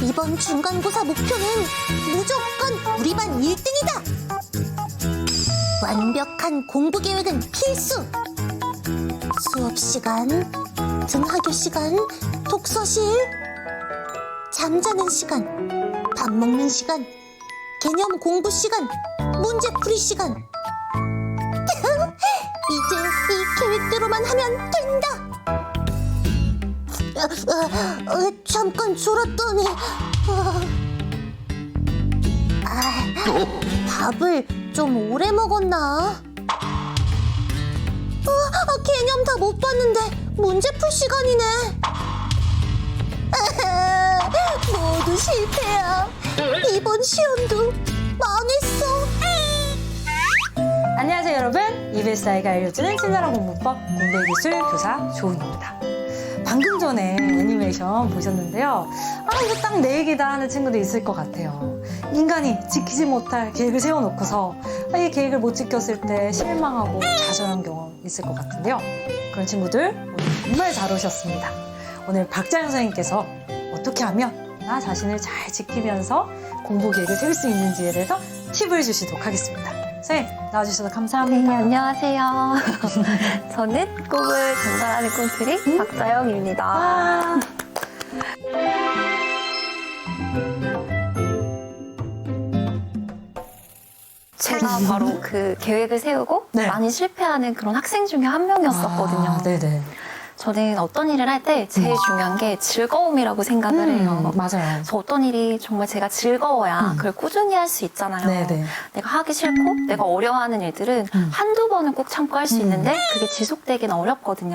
이번 중간고사 목표는 무조건 우리 반 1등이다. 완벽한 공부 계획은 필수. 수업 시간, 등하교 시간, 독서실, 잠자는 시간, 밥 먹는 시간, 개념 공부 시간, 문제풀이 시간. 이제 이 계획대로만 하면 된다. 잠깐 졸았더니 밥을 좀 오래 먹었나? 개념 다 못 봤는데 문제풀 시간이네. 모두 실패야. 이번 시험도 망했어. 안녕하세요 여러분, EBS 아이가 알려주는 친절한 공부법 공부기술 교사 조은입니다. 방금 전에 애니메이션 보셨는데요. 이거 딱 내 얘기다 하는 친구도 있을 것 같아요. 인간이 지키지 못할 계획을 세워놓고서 이 계획을 못 지켰을 때 실망하고 좌절한 경험 있을 것 같은데요. 그런 친구들 오늘 정말 잘 오셨습니다. 오늘 박자연 선생님께서 어떻게 하면 나 자신을 잘 지키면서 공부 계획을 세울 수 있는지에 대해서 팁을 주시도록 하겠습니다. 선생님 나와주셔서 감사합니다. 네, 안녕하세요. 저는 꿈을 전달하는 꿈트리 박자영입니다. 제가 바로 그 계획을 세우고 네. 많이 실패하는 그런 학생 중에 한 명이었었거든요. 네네. 저는 어떤 일을 할 때 제일 중요한 게 즐거움이라고 생각을 해요. 맞아요. 그래서 어떤 일이 정말 제가 즐거워야 그걸 꾸준히 할 수 있잖아요. 네네. 내가 하기 싫고 내가 어려워하는 일들은 한두 번은 꼭 참고 할 수 있는데 그게 지속되기는 어렵거든요.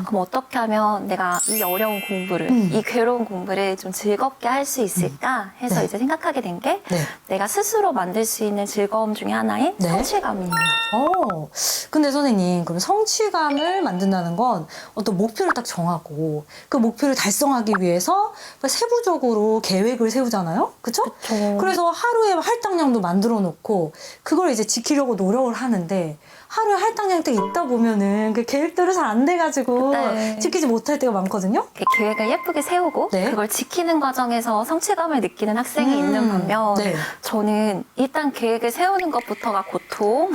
그럼 어떻게 하면 내가 이 어려운 공부를, 이 괴로운 공부를 좀 즐겁게 할 수 있을까 해서 네. 이제 생각하게 된 게 네. 내가 스스로 만들 수 있는 즐거움 중에 하나인 네. 성취감이에요. 근데 선생님, 그럼 성취감을 만든다는 건 어떤 목표를 딱 정하고 그 목표를 달성하기 위해서 세부적으로 계획을 세우잖아요? 그쵸? 그쵸. 그래서 하루에 할당량도 만들어 놓고 그걸 이제 지키려고 노력을 하는데 하루에 할당량이 딱 있다 보면은 그 계획대로 잘 안 돼가지고 네. 지키지 못할 때가 많거든요? 이렇게 계획을 예쁘게 세우고 네. 그걸 지키는 과정에서 성취감을 느끼는 학생이 있는 반면 네. 저는 일단 계획을 세우는 것부터가 고통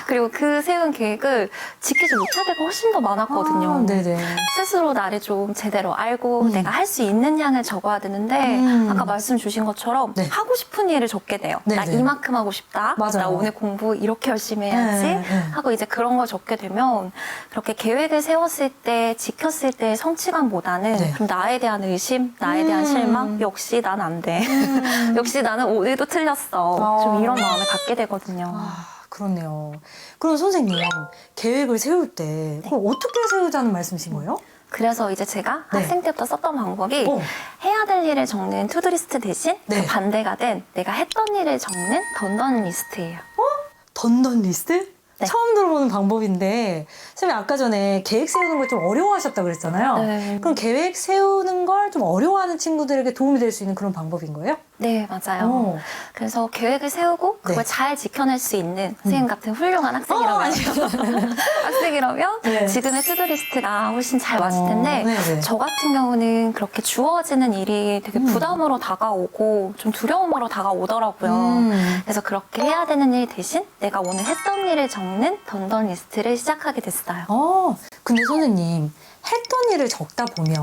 그리고 그 세운 계획을 지키지 못할 때가 훨씬 더 많았거든요. 네네. 스스로 나를 좀 제대로 알고 내가 할 수 있는 양을 적어야 되는데 아까 말씀 주신 것처럼 네. 하고 싶은 일을 적게 돼요. 나 네네. 이만큼 하고 싶다. 맞아요. 나 오늘 공부 이렇게 열심히 해야지 네. 하고 이제 그런 걸 적게 되면 그렇게 계획을 세웠을 때 지켰을 때의 성취감보다는 네. 좀 나에 대한 의심, 나에 대한 실망 역시 난 안 돼. 역시 나는 오늘도 틀렸어. 좀 이런 마음을 갖게 되거든요. 그렇네요. 그럼 선생님, 계획을 세울 때 그럼 어떻게 세우자는 말씀이신 거예요? 그래서 이제 제가 네. 학생 때부터 썼던 방법이 어. 해야 될 일을 적는 투두리스트 대신 네. 그 반대가 된 내가 했던 일을 적는 던던 리스트예요. 던던 리스트? 네. 처음 들어보는 방법인데 선생님 아까 전에 계획 세우는 걸 좀 어려워하셨다고 그랬잖아요. 네. 그럼 계획 세우는 걸 좀 어려워하는 친구들에게 도움이 될 수 있는 그런 방법인 거예요? 네, 맞아요. 오. 그래서 계획을 세우고 그걸 네. 잘 지켜낼 수 있는 선생님 같은 훌륭한 학생이라면 학생이라면 네. 지금의 투두리스트가 훨씬 잘 맞을 텐데 네네. 저 같은 경우는 그렇게 주어지는 일이 되게 부담으로 다가오고 좀 두려움으로 다가오더라고요. 그래서 그렇게 해야 되는 일 대신 내가 오늘 했던 일을 적는 던던 리스트를 시작하게 됐어요. 근데 선생님 했던 일을 적다 보면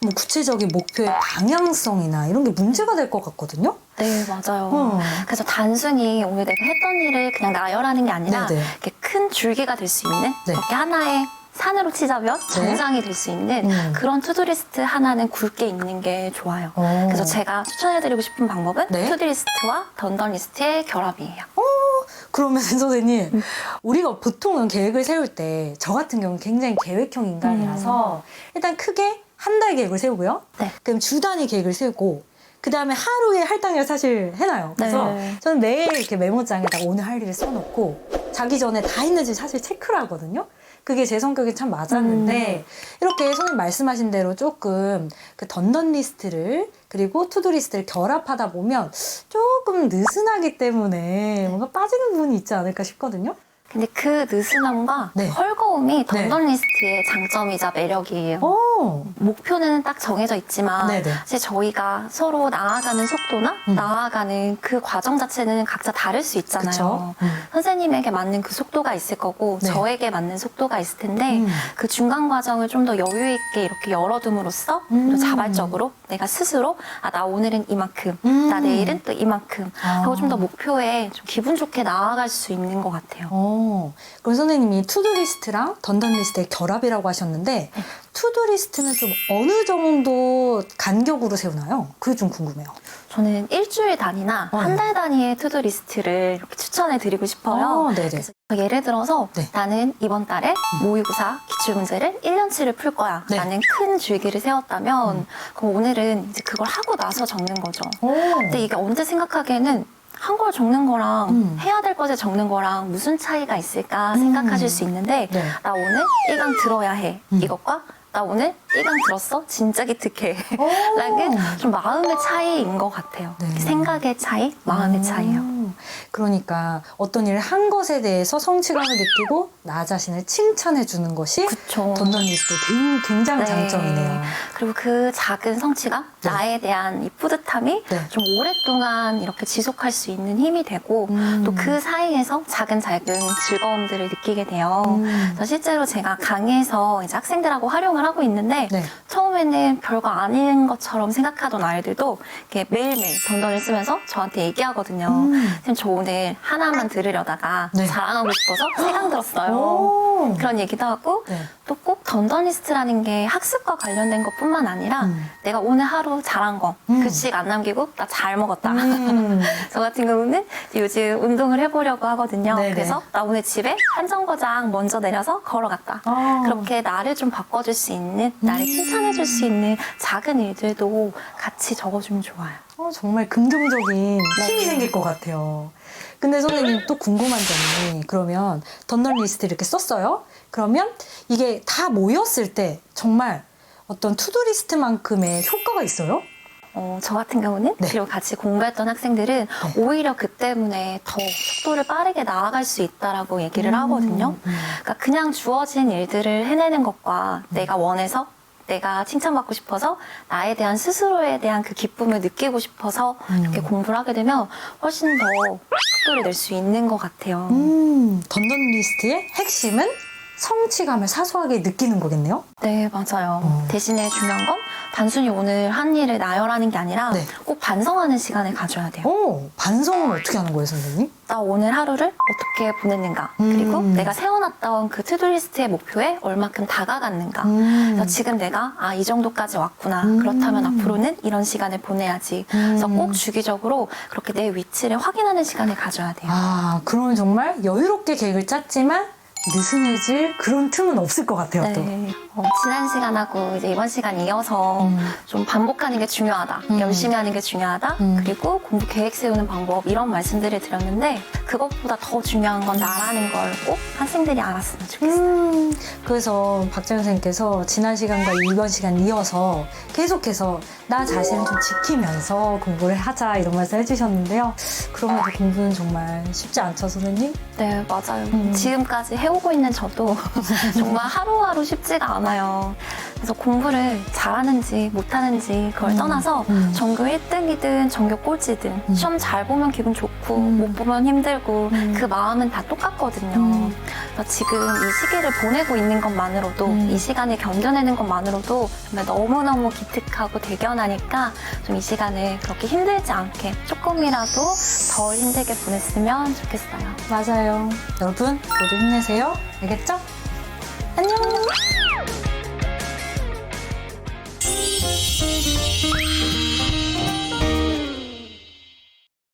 뭐 구체적인 목표의 방향성이나 이런 게 문제가 될 것 같거든요? 네, 맞아요. 그래서 단순히 오늘 내가 했던 일을 그냥 나열하는 게 아니라 네네. 이렇게 큰 줄기가 될 수 있는 네. 그렇게 하나의 산으로 치자면 정상이 될 수 있는 그런 투두리스트 하나는 굵게 있는 게 좋아요. 그래서 제가 추천해드리고 싶은 방법은 네. 투두리스트와 던던 리스트의 결합이에요. 그러면 선생님, 우리가 보통은 계획을 세울 때 저 같은 경우는 굉장히 계획형 인간이라서 일단 크게 한 달 계획을 세우고요. 네. 그럼 주 단위 계획을 세우고 그 다음에 하루에 할당량을 사실 해놔요. 그래서 네. 저는 매일 이렇게 메모장에다가 오늘 할 일을 써놓고 자기 전에 다 했는지 사실 체크를 하거든요. 그게 제 성격에 참 맞았는데 이렇게 선생님 말씀하신 대로 조금 그 던던 리스트를 그리고 투두 리스트를 결합하다 보면 조금 느슨하기 때문에 뭔가 빠지는 부분이 있지 않을까 싶거든요. 근데 그 느슨함과 네. 헐거움이 던던 리스트의 장점이자 매력이에요. 오. 목표는 딱 정해져 있지만 네네. 사실 저희가 서로 나아가는 속도나 나아가는 그 과정 자체는 각자 다를 수 있잖아요. 그쵸? 선생님에게 맞는 그 속도가 있을 거고 네. 저에게 맞는 속도가 있을 텐데 그 중간 과정을 좀 더 여유 있게 이렇게 열어둠으로써 또 자발적으로 내가 스스로 나 오늘은 이만큼 나 내일은 또 이만큼 하고 좀 더 목표에 좀 기분 좋게 나아갈 수 있는 것 같아요. 그럼 선생님이 투두 리스트랑 던던 리스트의 결합이라고 하셨는데 투두 리스트는 좀 어느 정도 간격으로 세우나요? 그게 좀 궁금해요. 저는 일주일 단위나 한 달 단위의 투두 리스트를 이렇게 추천해 드리고 싶어요. 네네. 그래서 예를 들어서 네. 나는 이번 달에 모의고사 기출문제를 1년치를 풀 거야. 네. 라는 큰 줄기를 세웠다면 그럼 오늘은 이제 그걸 하고 나서 적는 거죠. 근데 이게 언제 생각하기에는 한 걸 적는 거랑 해야 될 것을 적는 거랑 무슨 차이가 있을까 생각하실 수 있는데 네. 나 오늘 1강 들어야 해. 이것과 나 오늘 1강 들었어? 진짜 기특해. 라는 좀 마음의 차이인 것 같아요. 네. 생각의 차이, 마음의 차이예요. 그러니까 어떤 일을 한 것에 대해서 성취감을 느끼고 나 자신을 칭찬해 주는 것이 그쵸. 던던 리스트의 굉장한 네. 장점이네요. 그리고 그 작은 성취감, 네. 나에 대한 이 뿌듯함이 네. 좀 오랫동안 이렇게 지속할 수 있는 힘이 되고 또 그 사이에서 작은 즐거움들을 느끼게 돼요. 그래서 실제로 제가 강의에서 이제 학생들하고 활용을 하고 있는데 네. 처음에는 별거 아닌 것처럼 생각하던 아이들도 이렇게 매일매일 던던을 쓰면서 저한테 얘기하거든요. 선생님 저 오늘 하나만 들으려다가 네. 자랑하고 싶어서 3강 들었어요. 오. 그런 얘기도 하고 네. 또 꼭 던던 리스트라는 게 학습과 관련된 것뿐만 아니라 내가 오늘 하루 잘한 거 규칙 안 남기고 나 잘 먹었다. 저 같은 경우는 요즘 운동을 해보려고 하거든요. 네네. 그래서 나 오늘 집에 한 정거장 먼저 내려서 걸어갔다. 그렇게 나를 좀 바꿔줄 수 있는, 나를 칭찬해줄 수 있는 작은 일들도 같이 적어주면 좋아요. 정말 긍정적인 힘이 네. 생길 것 같아요. 근데 선생님 또 궁금한 점이 그러면 던던 리스트 이렇게 썼어요? 그러면 이게 다 모였을 때 정말 어떤 투두 리스트만큼의 효과가 있어요? 저 같은 경우는 네. 그리고 같이 공부했던 학생들은 오히려 그 때문에 더 속도를 빠르게 나아갈 수 있다라고 얘기를 하거든요. 그러니까 그냥 주어진 일들을 해내는 것과 내가 원해서 내가 칭찬받고 싶어서 나에 대한 스스로에 대한 그 기쁨을 느끼고 싶어서 이렇게 공부를 하게 되면 훨씬 더 속도를 낼 수 있는 것 같아요. 던던 리스트의 핵심은 성취감을 사소하게 느끼는 거겠네요? 네, 맞아요. 대신에 중요한 건 단순히 오늘 한 일을 나열하는 게 아니라 네. 꼭 반성하는 시간을 가져야 돼요. 반성은 어떻게 하는 거예요, 선생님? 나 오늘 하루를 어떻게 보냈는가 그리고 내가 세워놨던 그 투두리스트의 목표에 얼마큼 다가갔는가 그래서 지금 내가 이 정도까지 왔구나 그렇다면 앞으로는 이런 시간을 보내야지 그래서 꼭 주기적으로 그렇게 내 위치를 확인하는 시간을 가져야 돼요. 그러면 정말 여유롭게 계획을 짰지만 느슨해질 그런 틈은 없을 것 같아요, 또. 네. 지난 시간하고 이제 이번 시간 이어서 좀 반복하는 게 중요하다. 열심히 하는 게 중요하다. 그리고 공부 계획 세우는 방법 이런 말씀들을 드렸는데 그것보다 더 중요한 건 나라는 걸 꼭 학생들이 알았으면 좋겠어요. 그래서 박재현 선생님께서 지난 시간과 이번 시간 이어서 계속해서 나 자신을 좀 지키면서 공부를 하자 이런 말씀 해주셨는데요. 그럼에도 공부는 정말 쉽지 않죠, 선생님? 네, 맞아요. 지금까지 해오고 있는 저도 정말 하루하루 쉽지가 않아요. 그래서 공부를 잘하는지 못하는지 그걸 떠나서 전교 1등이든 전교 꼴찌든 시험 잘 보면 기분 좋고 못 보면 힘들고 그 마음은 다 똑같거든요. 그래서 지금 이 시기를 보내고 있는 것만으로도 이 시간을 견뎌내는 것만으로도 정말 너무너무 기특하고 대견하니까 좀 이 시간을 그렇게 힘들지 않게 조금이라도 덜 힘들게 보냈으면 좋겠어요. 맞아요. 여러분, 모두 힘내세요. 알겠죠? 안녕!